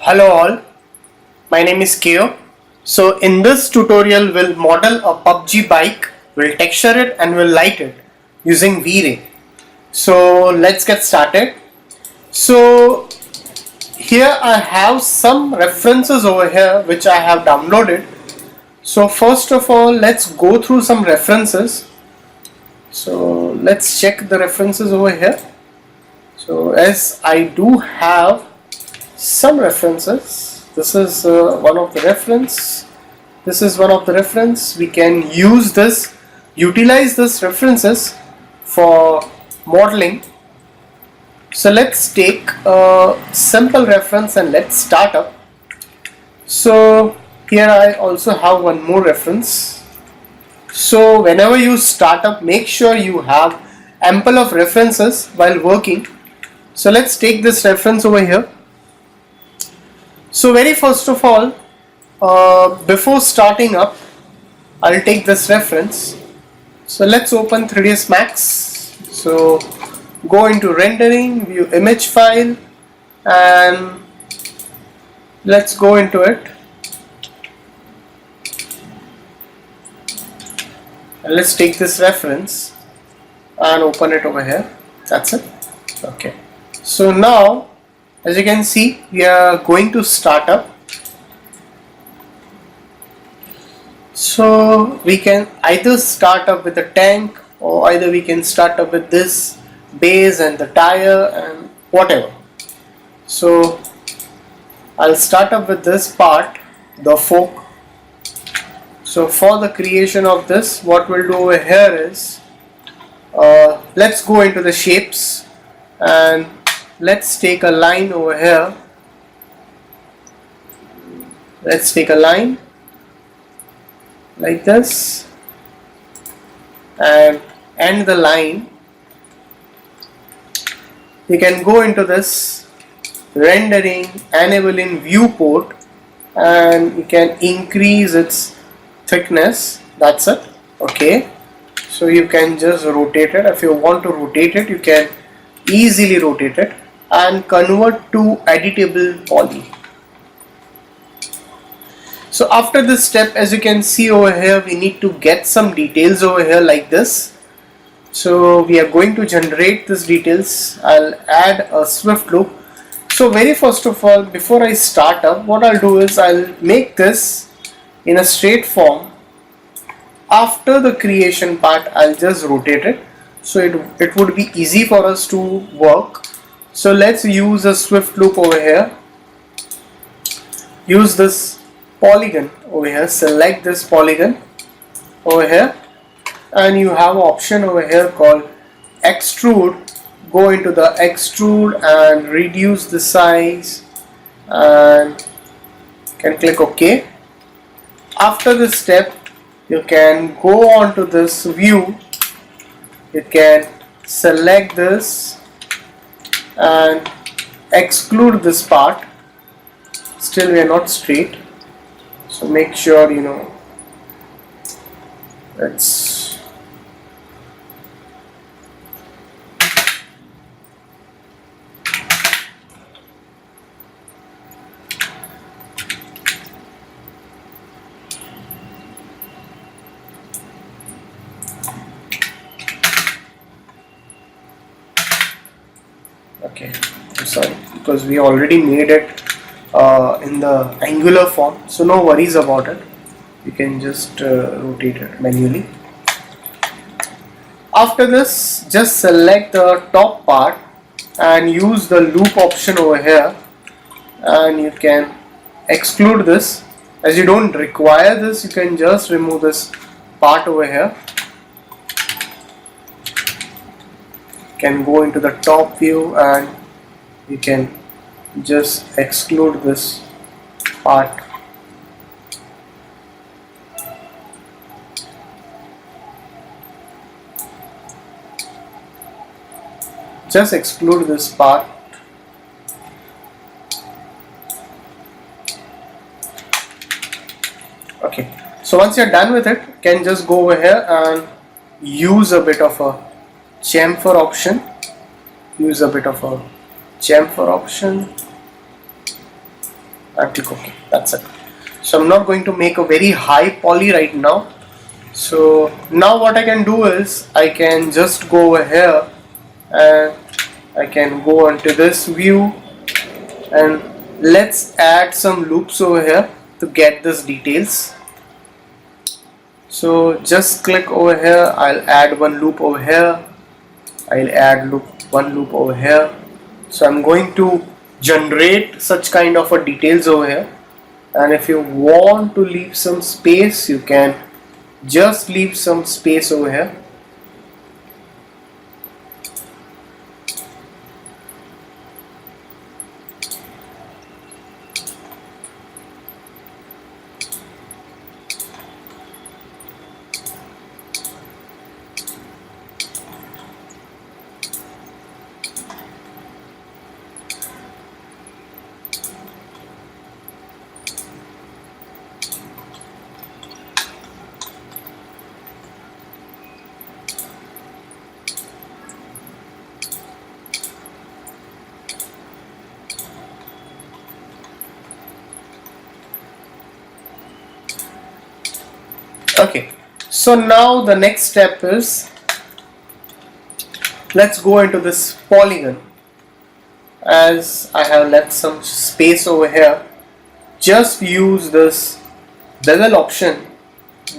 Hello all, my name is Keo. So in this tutorial we'll model a PUBG bike, we'll texture it and we'll light it using Vray. So let's get started. So here I have some references over here which I have downloaded. So first of all, let's go through some references. So let's check the references over here. So as I do have some references, this is one of the reference, this is one of the reference. We can use this, utilize this references for modeling. So let's take a simple reference and let's start up. So here I also have one more reference. So whenever you start up, make sure you have ample of references while working. So let's take this reference over here. So very first of all, before starting up, I'll take this reference. So let's open 3dsmax. So go into rendering, view image file, and let's go into it. And let's take this reference and open it over here. That's it. Okay. So now, as you can see, we are going to start up. So we can either start up with a tank, or either we can start up with this base and the tire and whatever. So I'll start up with this part, the fork. So for the creation of this, what we'll do over here is, let's go into the shapes and let's take a line over here. Let's take a line like this and end the line. We can go into this rendering, enabling viewport, and we can increase its thickness. That's it. Okay, so you can just rotate it. If you want to rotate it, you can easily rotate it and convert to editable poly. So after this step, as you can see over here, we need to get some details over here like this. So we are going to generate these details. I'll add a swift loop. So very first of all, before I start up, what I'll do is I'll make this in a straight form. After the creation part, I'll just rotate it, so it would be easy for us to work. So let's use a swift loop over here. Use this polygon over here, select this polygon over here, and you have an option over here called extrude. Go into the extrude and reduce the size, and can click OK. After this step, you can go on to this view. You can select this and exclude this part. Still we are not straight, so make sure it's okay. I'm sorry, because we already made it in the angular form, so no worries about it. You can just rotate it manually. After this, just select the top part and use the loop option over here, and you can exclude this. As you don't require this, you can just remove this part over here. You can go into the top view and you can just exclude this part. Just exclude this part. Okay, so once you're done with it, you can just go over here and use a bit of a chamfer option. Use a bit of a chamfer option. and click OK. That's it. So I'm not going to make a very high poly right now. So now what I can do is I can just go over here and I can go onto this view, and let's add some loops over here to get this details. So just click over here, I'll add one loop over here, I'll add one loop over here. So I'm going to generate such kind of a details over here, and if you want to leave some space, you can just leave some space over here. Okay, so now the next step is, let's go into this polygon. As I have left some space over here, just use this bevel option,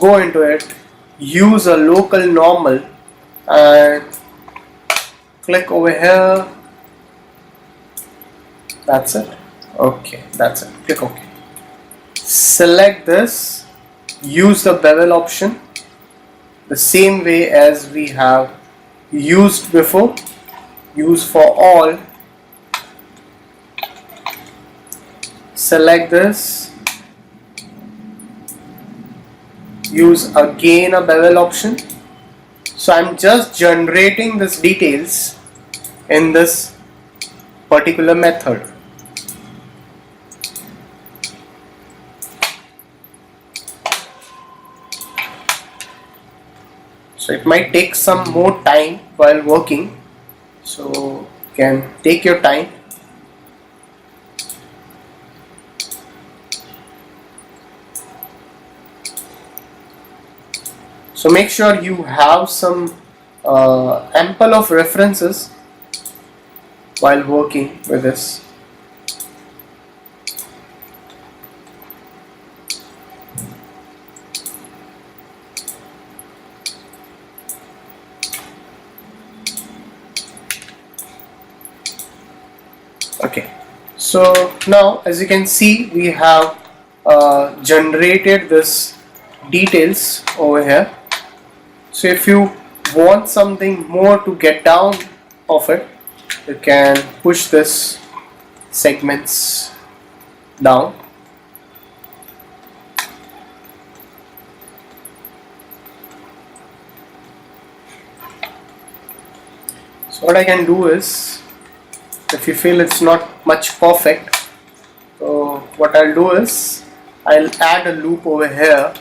go into it, use a local normal and click over here. That's it. Okay, that's it. Click OK. Select this, use the bevel option the same way as we have used before. Use for all. Select this, use again a bevel option. So I'm just generating this details in this particular method. So it might take some more time while working, so you can take your time. So make sure you have some ample of references while working with this. Okay, so now as you can see, we have generated this details over here. So if you want something more to get down of it, you can push this segments down. So what I can do is, if you feel it's not much perfect, so what I'll do is I'll add a loop over here.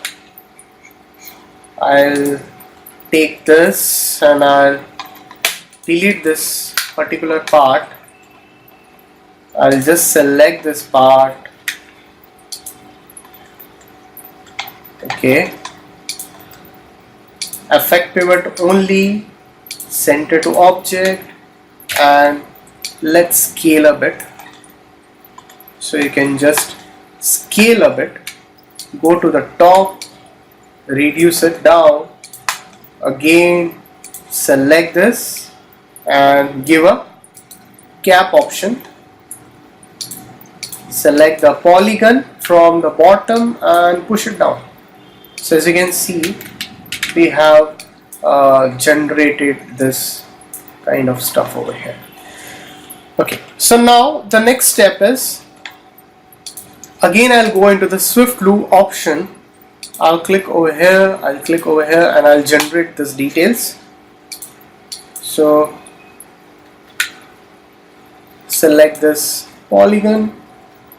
I'll take this and I'll delete this particular part. I'll just select this part. Okay, affect pivot only, center to object, and let's scale a bit. So you can just scale a bit, go to the top, reduce it down, again select this and give a cap option. Select the polygon from the bottom and push it down. So as you can see, we have generated this kind of stuff over here. Okay, so now the next step is, again I'll go into the Swift Glue option. I'll click over here, I'll click over here, and I'll generate this details. So select this polygon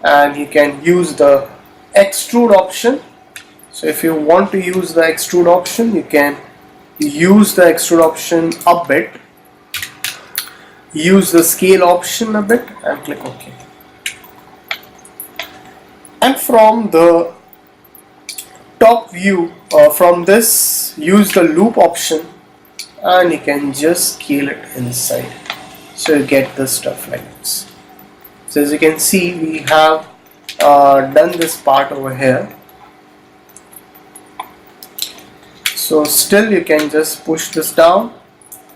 and you can use the extrude option. So if you want to use the extrude option, you can use the extrude option a bit, use the scale option a bit and click OK. And from the top view, from this, use the loop option and you can just scale it inside, so you get the stuff like this. So as you can see, we have done this part over here. So still you can just push this down.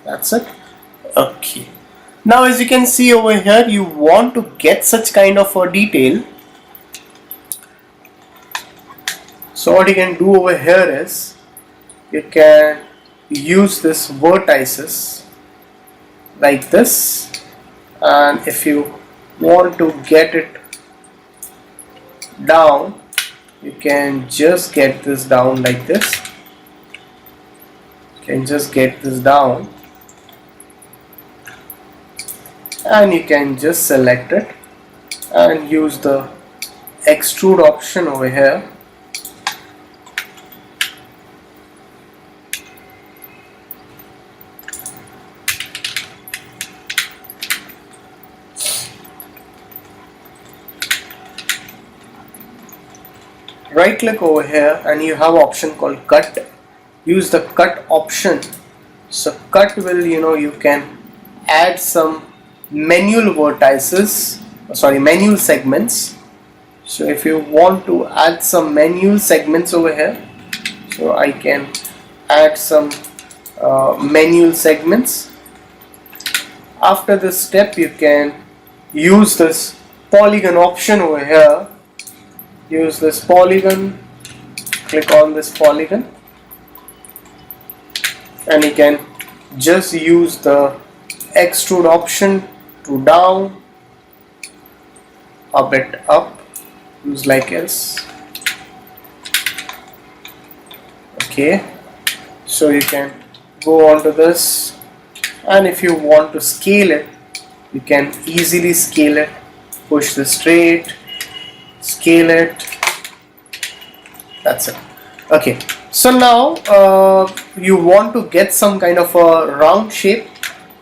That's it. Okay. Now as you can see over here, you want to get such kind of a detail. So what you can do over here is, you can use this vertices like this, and if you want to get it down, you can just get this down like this. You can just get this down and you can just select it and use the extrude option over here. Right click over here and you have an option called cut. Use the cut option. So cut will, you can add some manual vertices, manual segments. So if you want to add some manual segments over here, so I can add some manual segments. After this step, you can use this polygon option over here. Use this polygon, click on this polygon, and you can just use the extrude option to down, a bit up, use like this. Okay, so you can go on to this, and if you want to scale it, you can easily scale it. Push this straight, scale it. That's it. Okay, so now you want to get some kind of a round shape.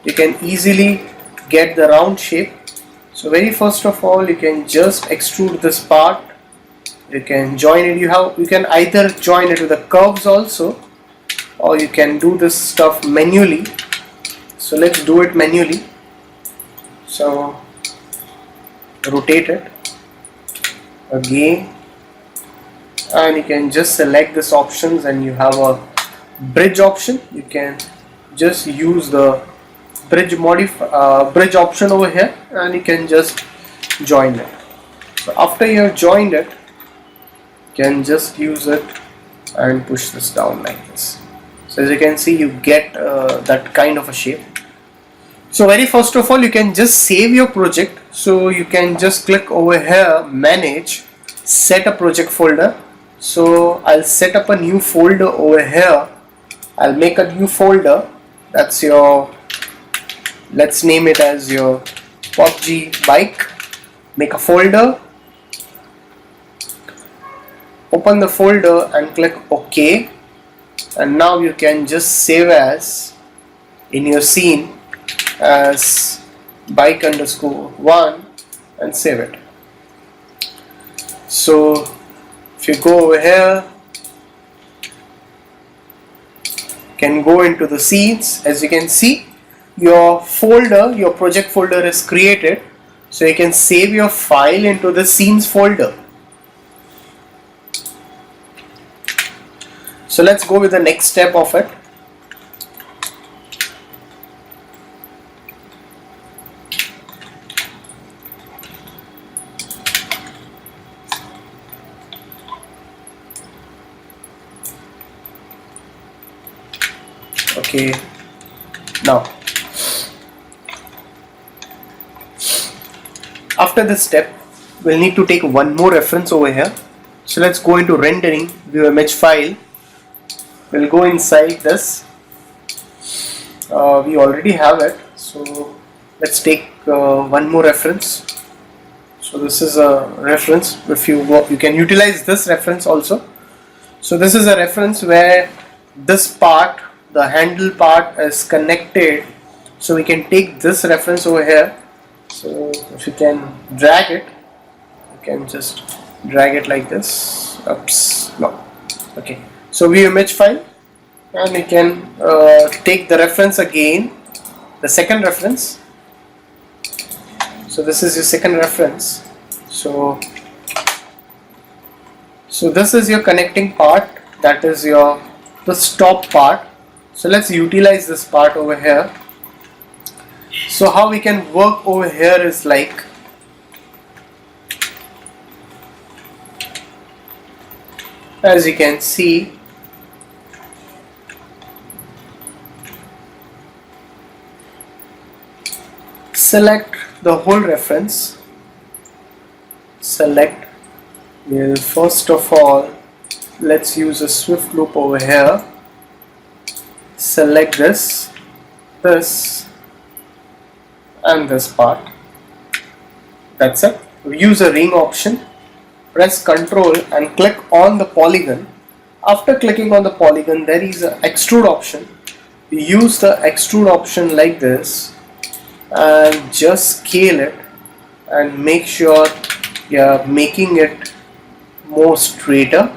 You can easily get the round shape. So very first of all, you can just extrude this part. You can join it. You can either join it with the curves also, or you can do this stuff manually. So let's do it manually. So rotate it again, and you can just select this options, and you have a bridge option. You can just use the bridge option over here, and you can just join it. So after you have joined it, you can just use it and push this down like this. So as you can see, you get that kind of a shape. So very first of all, you can just save your project. So you can just click over here, manage, set a project folder. So I'll set up a new folder over here. I'll make a new folder. That's your, let's name it as your pubg bike. Make a folder, open the folder and click OK, and now you can just save as in your scene as bike_1 and save it. So if you go over here, you can go into the scenes. As you can see, your folder, your project folder is created. So you can save your file into the scenes folder. So let's go with the next step of it. Okay, now after this step, we'll need to take one more reference over here. So let's go into rendering, view image file. We'll go inside this. We already have it, so let's take one more reference. So this is a reference. If you can utilize this reference also. So this is a reference where this part, the handle part, is connected. So we can take this reference over here. So if you can drag it, you can just drag it like this. Oops, no. Okay, so view image file, and we can take the reference again, the second reference. So this is your second reference. So this is your connecting part, that is the stop part. So let's utilize this part over here. So how we can work over here is like, as you can see, select the whole reference. Select, well, first of all, let's use a swift loop over here. Select this and this part. That's it. Use a ring option, press Ctrl and click on the polygon. After clicking on the polygon, there is an extrude option. Use the extrude option like this and just scale it and make sure you're making it more straighter.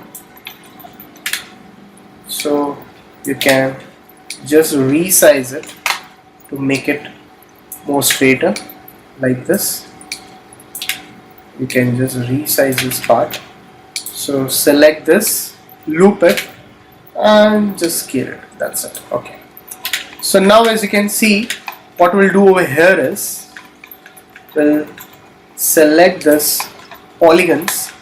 So you can just resize it to make it more straighter like this. You can just resize this part. So select this, loop it and just scale it. That's it. Okay. So now as you can see, what we'll do over here is we'll select this polygons.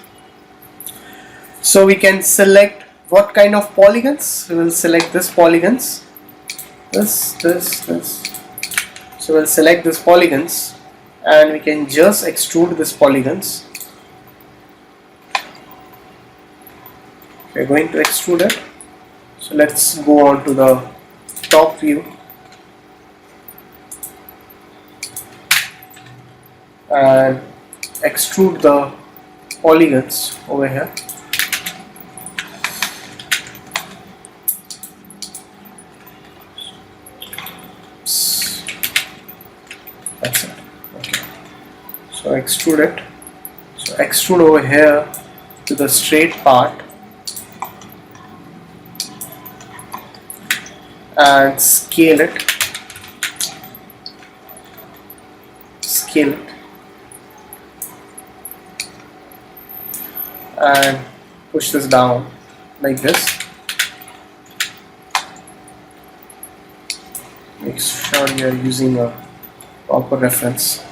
So we can select what kind of polygons. We will select this polygons. This. So we'll select this polygons and we can just extrude this polygons. We're going to extrude it. So let's go on to the top view and extrude the polygons over here. That's it. Okay. So extrude it. So extrude over here to the straight part and scale it. And push this down like this. Make sure you are using a proper reference.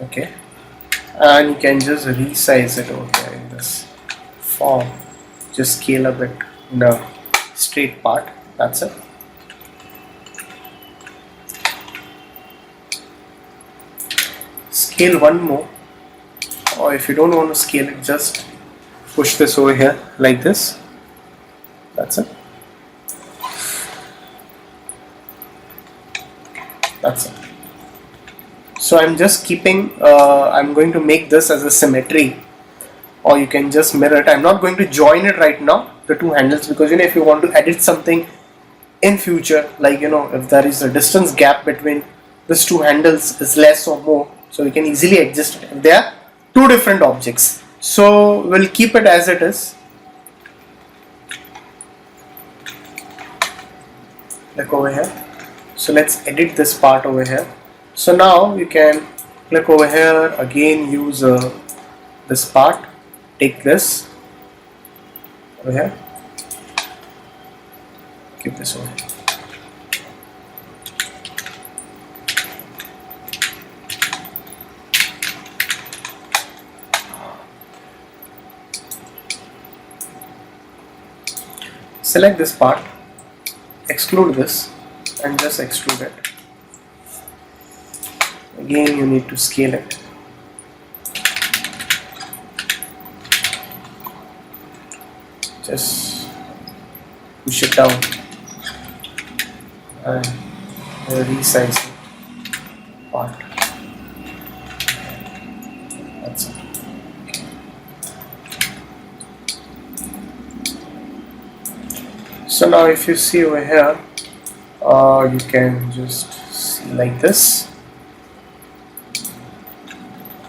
Okay, and you can just resize it over here in this form. Just scale a bit in the straight part. That's it. Scale one more, or if you don't want to scale it, just push this over here like this. That's it. That's it. So I'm just keeping, I'm going to make this as a symmetry, or you can just mirror it. I'm not going to join it right now, the two handles, because if you want to edit something in future, like if there is a distance gap between these two handles is less or more, so we can easily adjust it if they are two different objects. So we'll keep it as it is. Look over here. So let's edit this part over here. So now you can click over here again, use this part, take this over here, keep this over here. Select this part, exclude this and just extrude it. Again you need to scale it. Just push it down and resize the part. That's it. So now if you see over here, you can just see like this.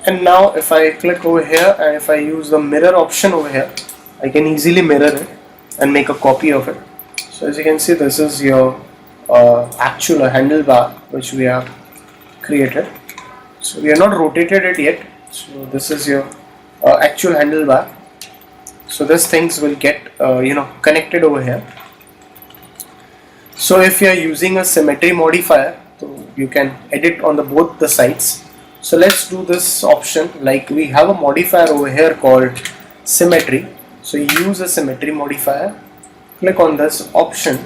And now if I click over here and if I use the mirror option over here, I can easily mirror it and make a copy of it. So as you can see, this is your actual handlebar which we have created. So we have not rotated it yet. So this is your actual handlebar. So these things will get connected over here. So if you are using a symmetry modifier, so you can edit on the both the sides. So let's do this option. Like we have a modifier over here called symmetry. So use a symmetry modifier. Click on this option,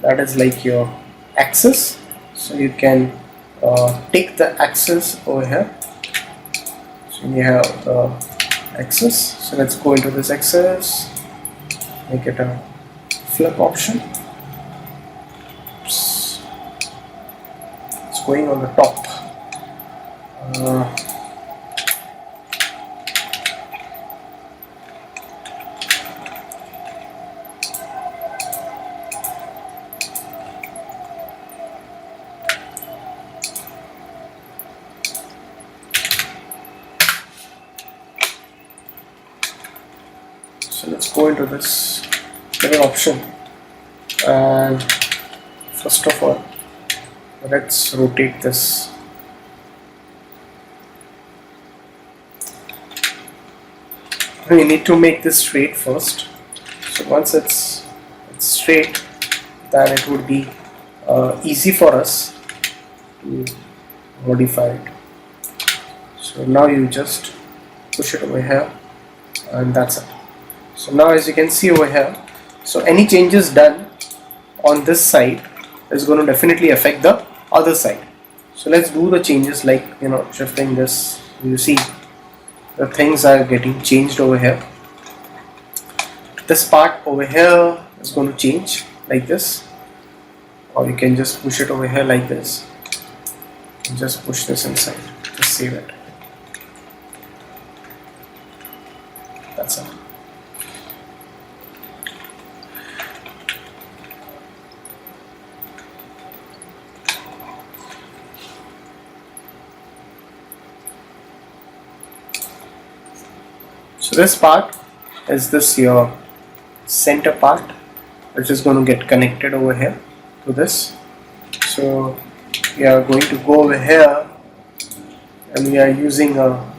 that is like your axis. So you can take the axis over here. So you have the axis. So let's go into this axis. Make it a flip option. Oops. It's going on the top. So let's go into this little option, and first of all let's rotate this. We need to make this straight first. So once it's straight, then it would be easy for us to modify it. So now you just push it over here, and that's it. So now as you can see over here, so any changes done on this side is going to definitely affect the other side. So let's do the changes, like shifting this. You see the things are getting changed over here. This part over here is going to change like this, or you can just push it over here like this and just push this inside. Just save it. That's it. So this part is this your center part, which is going to get connected over here to this. So we are going to go over here, and we are using a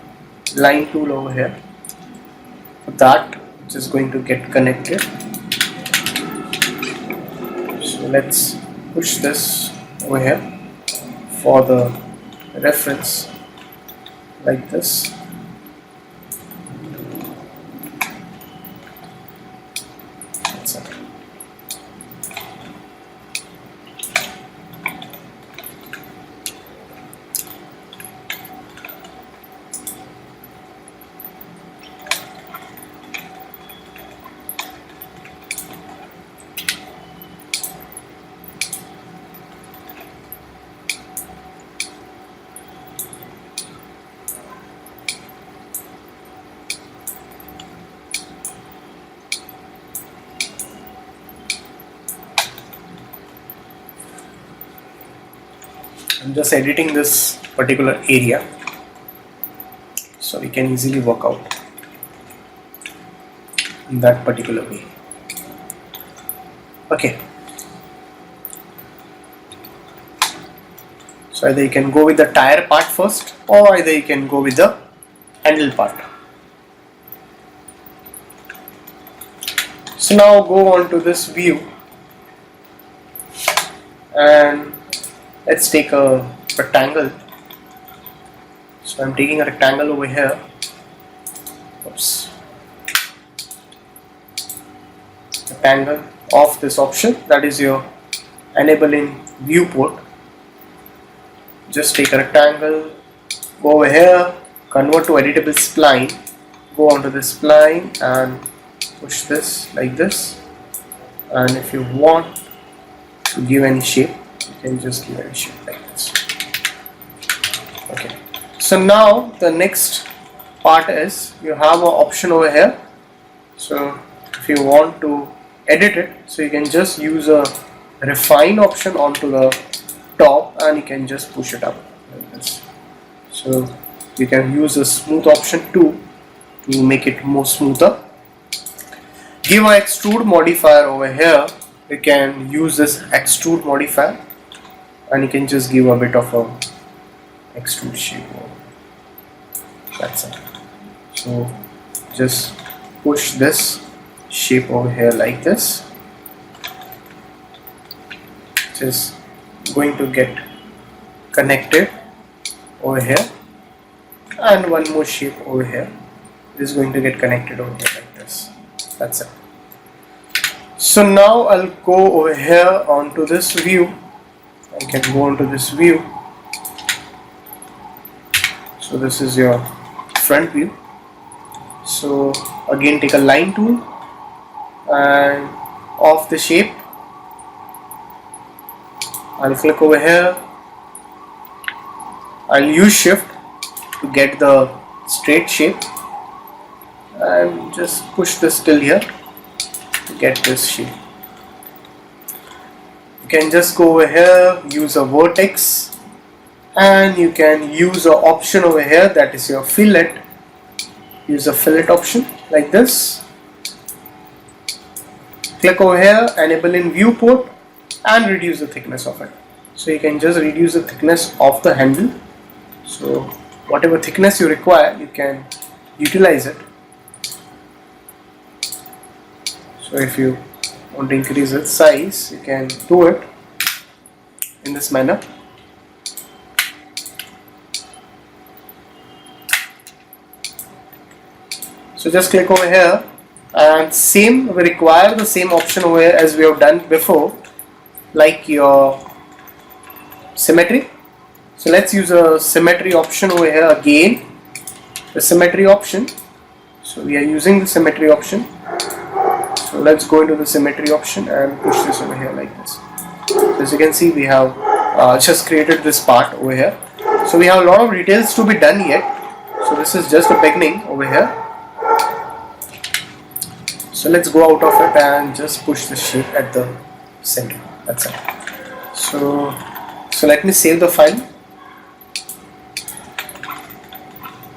line tool over here for that, which is going to get connected. So let's push this over here for the reference like this. I'm just editing this particular area so we can easily work out in that particular way. Okay, so either you can go with the tire part first, or either you can go with the handle part. So now go on to this view, and let's take a rectangle. So I'm taking a rectangle over here. Oops. Rectangle of this option, that is your enabling viewport. Just take a rectangle, go over here, convert to editable spline, go onto the spline and push this like this. And if you want to give any shape, you can just give any shape like this. Okay, so now the next part is you have an option over here. So if you want to edit it, so you can just use a refine option onto the top and you can just push it up like this. So You can use the smooth option too to make it more smoother. Give an extrude modifier over here. You can use this extrude modifier and you can just give a bit of a extrude shape. That's it. So just push this shape over here like this. Just going to get connected over here, and one more shape over here is going to get connected over here like this. That's it. So now I'll go over here onto this view. I can go onto this view. So this is your front view. So again, take a line tool and off the shape, I'll click over here. I'll use shift to get the straight shape and just push this till here to get this shape. You can just go over here, use a vertex, and you can use an option over here, that is your fillet. Use a fillet option like this. Click over here, enable in viewport, and reduce the thickness of it. So you can just reduce the thickness of the handle. So whatever thickness you require, you can utilize it. So if you want to increase its size, you can do it in this manner. So just click over here, and same, we require the same option over here as we have done before, like your symmetry. So let's use a symmetry option over here again, the symmetry option. So we are using the symmetry option. So let's go into the symmetry option and push this over here like this. So as you can see, we have just created this part over here. So we have a lot of details to be done yet. So this is just a beginning over here. So let's go out of it and just push the shape at the center. That's it. So let me save the file.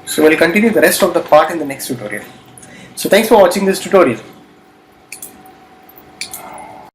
So we'll continue the rest of the part in the next tutorial. So thanks for watching this tutorial.